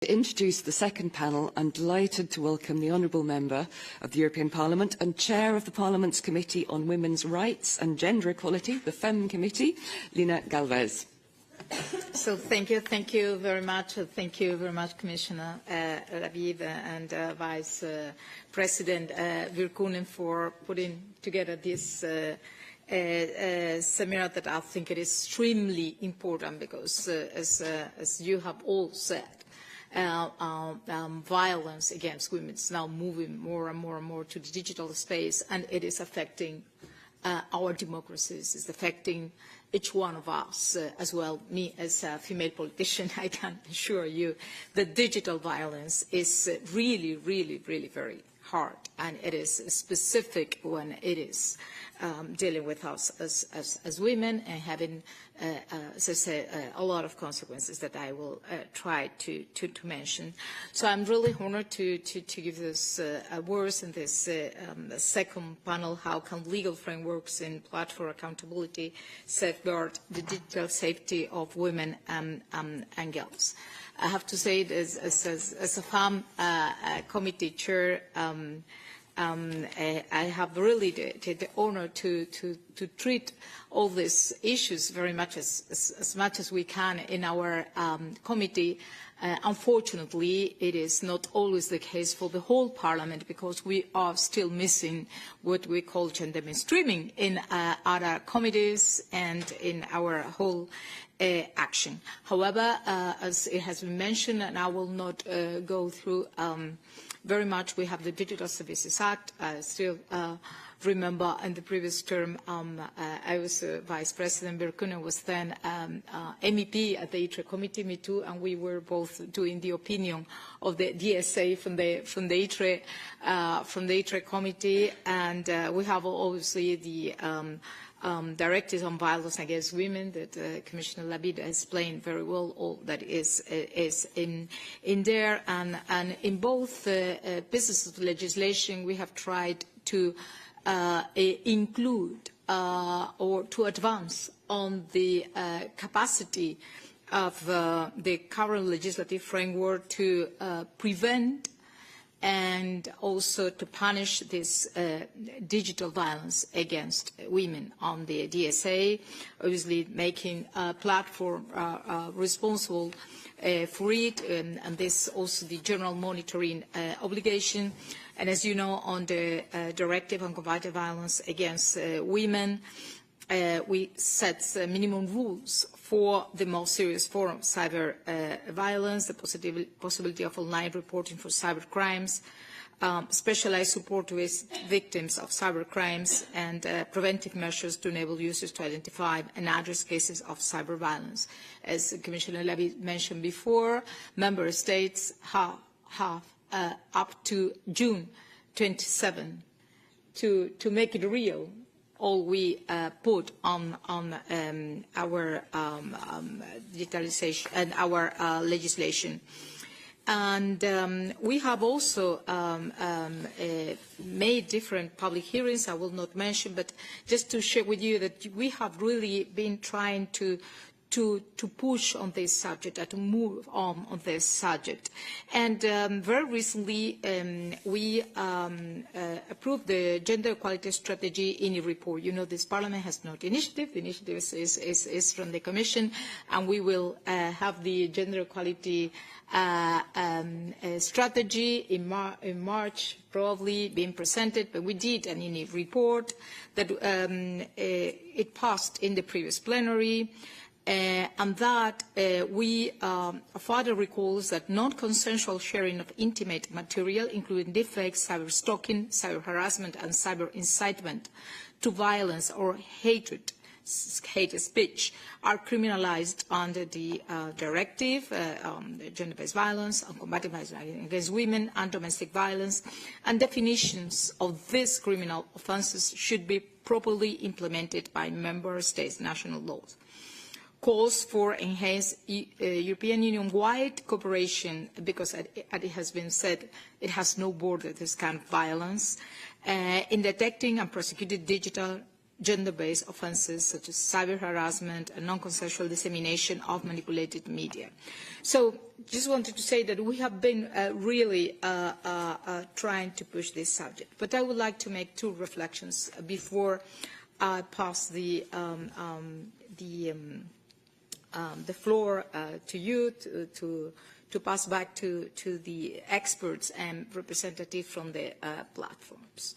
To introduce the second panel, I'm delighted to welcome the Honourable Member of the European Parliament and Chair of the Parliament's Committee on Women's Rights and Gender Equality, the FEMM Committee, Lina Gálvez. So thank you very much. Thank you very much, Commissioner Lahbib and Vice President Virkkunen, for putting together this seminar that I think it is extremely important because, as you have all said, violence against women is now moving more and more to the digital space, and it is affecting our democracies. It's affecting each one of us as well. Me as a female politician, I can assure you that digital violence is really very hard, and it is specific when it is dealing with us as women and having, as I say, a lot of consequences that I will try to mention. So I'm really honored to give this words in this second panel, how can legal frameworks in platform accountability safeguard the digital safety of women and girls. I have to say, as a FEMM committee chair, I have really the honor to treat all these issues very much as much as we can in our committee. Unfortunately, it is not always the case for the whole Parliament because we are still missing what we call gender mainstreaming in other committees and in our whole action. However, as it has been mentioned, and I will not go through very much, we have the Digital Services Act. I still remember in the previous term, I was Vice President, Virkkunen was then MEP at the ITRE committee, me too, and we were both doing the opinion of the DSA from the ITRE committee, and we have obviously the directives on violence against women that Commissioner Lahbib has explained very well. All that is in there, and in both pieces of legislation, we have tried to include or to advance on the capacity of the current legislative framework to prevent and also to punish this digital violence against women on the DSA, obviously making a platform responsible for it, and this also the general monitoring obligation. And as you know, on the directive on combating violence against women, we set minimum rules for the most serious form of cyber violence, the possibility of online reporting for cyber crimes, specialized support to victims of cyber crimes, and preventive measures to enable users to identify and address cases of cyber violence. As Commissioner Lahbib mentioned before, member states have up to June 27 to make it real all we put on our digitalization and our legislation. And we have also made different public hearings. I will not mention, but just to share with you that we have really been trying to push on this subject and to move on this subject. And very recently, we approved the gender equality strategy in a report. You know, this Parliament has no initiative. The initiative is from the Commission, and we will have the gender equality strategy in March, probably being presented. But we did an INI report that it passed in the previous plenary. And that we further recalls that non-consensual sharing of intimate material, including deepfakes, cyber stalking, cyber harassment, and cyber incitement to violence or hate speech, are criminalized under the directive on gender-based violence, on combating violence against women, and domestic violence, and definitions of these criminal offences should be properly implemented by member states' national laws. Calls for enhanced European Union-wide cooperation, because as it has been said, it has no border, this kind of violence, in detecting and prosecuting digital gender-based offences such as cyber harassment and non-consensual dissemination of manipulated media. So just wanted to say that we have been really trying to push this subject. But I would like to make two reflections before I pass the floor to you to pass back to the experts and representatives from the platforms.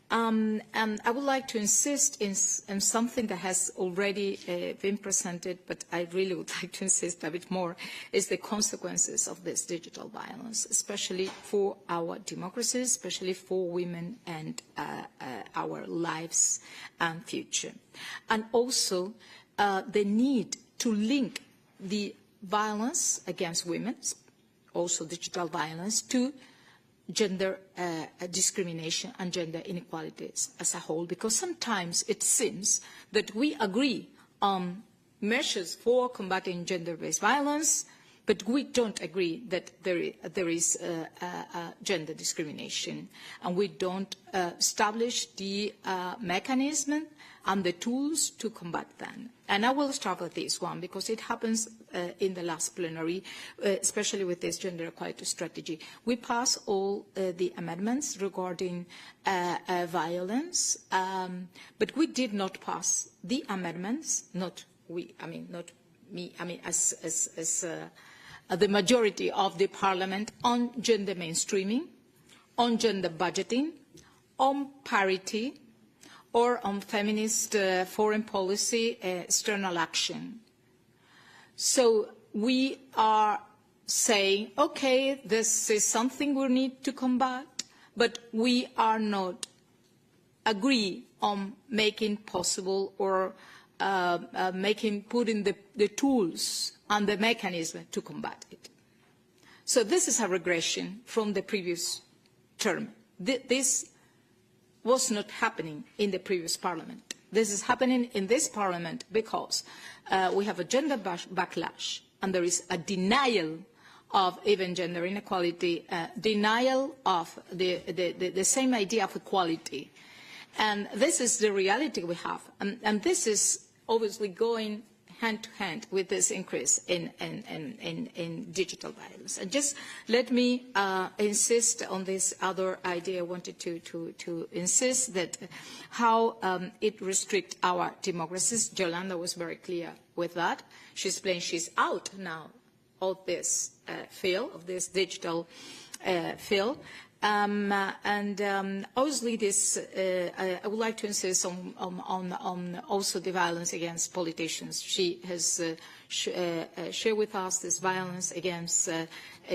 And I would like to insist in something that has already been presented, but I really would like to insist a bit more, is the consequences of this digital violence, especially for our democracies, especially for women and our lives and future. And also the need to link the violence against women, also digital violence, to gender discrimination and gender inequalities as a whole, because sometimes it seems that we agree on measures for combating gender-based violence, but we don't agree that there is gender discrimination, and we don't establish the mechanism and the tools to combat them. And I will start with this one, because it happens in the last plenary, especially with this gender equality strategy. We passed all the amendments regarding violence, but we did not pass the amendments, not we, I mean, not me, I mean, as the majority of the Parliament, on gender mainstreaming, on gender budgeting, on parity, or on feminist foreign policy external action. So we are saying, okay, this is something we need to combat, but we are not agree on making possible or putting the tools and the mechanism to combat it. So this is a regression from the previous term. This was not happening in the previous parliament. This is happening in this parliament because we have a gender backlash, and there is a denial of even gender inequality, denial of the same idea of equality. And this is the reality we have. And this is obviously going hand to hand with this increase in digital violence. And just let me insist on this other idea I wanted to insist, that how it restricts our democracies. Yolanda was very clear with that. She explained she's out now of this field, of this digital field. Obviously this, I would like to insist on also the violence against politicians. She has shared with us this violence against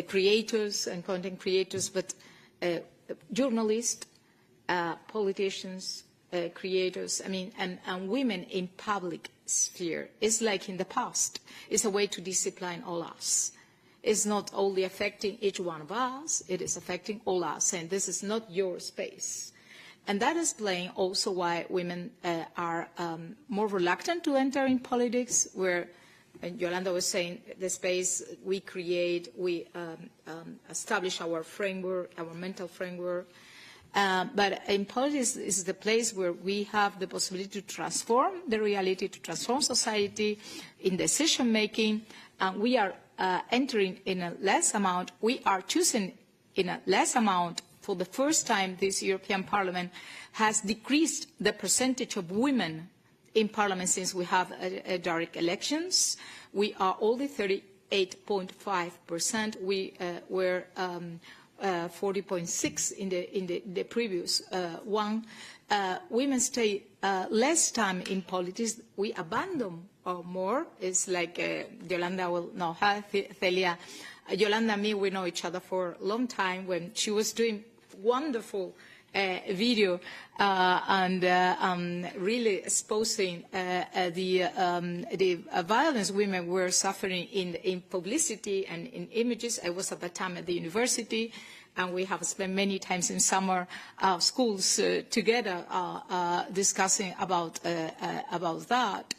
creators and content creators, but journalists, politicians, creators, I mean, and women in public sphere. It's like in the past. It's a way to discipline all us. It's not only affecting each one of us, it is affecting all us, and this is not your space. And that explains also why women are more reluctant to enter in politics, where Yolanda was saying the space we create, we establish our framework, our mental framework. But in politics is the place where we have the possibility to transform the reality, to transform society in decision-making, and we are entering in a less amount, we are choosing in a less amount. For the first time, this European Parliament has decreased the percentage of women in Parliament since we have direct elections. We are only 38.5%. We were 40.6% in the previous one. Women stay less time in politics. We abandon more. It's like Yolanda will know her, Celia. Yolanda and me, we know each other for a long time. When she was doing wonderful video and really exposing the violence women were suffering in publicity and in images. I was at that time at the university, and we have spent many times in summer schools together discussing about that.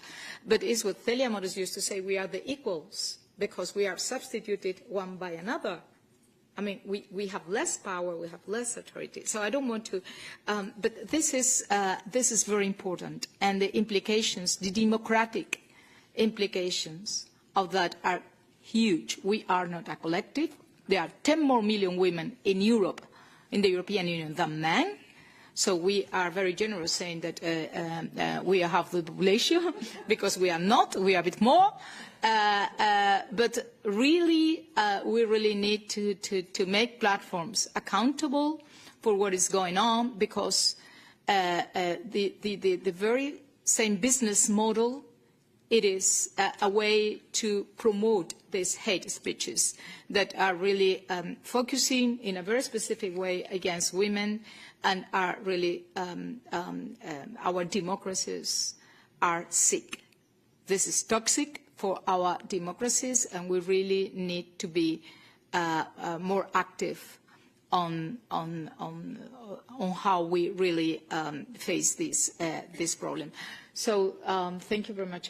But it's what Celia Moros used to say, we are the equals, because we are substituted one by another. I mean, we have less power, we have less authority. So I don't want to, but this is very important, and the implications, the democratic implications of that are huge. We are not a collective. There are 10 more million women in Europe, in the European Union, than men. So we are very generous saying that we have the population, because we are not, we are a bit more. But really, we really need to make platforms accountable for what is going on, because the very same business model, it is a way to promote these hate speeches that are really focusing in a very specific way against women, and are really, our democracies are sick. This is toxic for our democracies, and we really need to be more active on how we really face this problem. So thank you very much.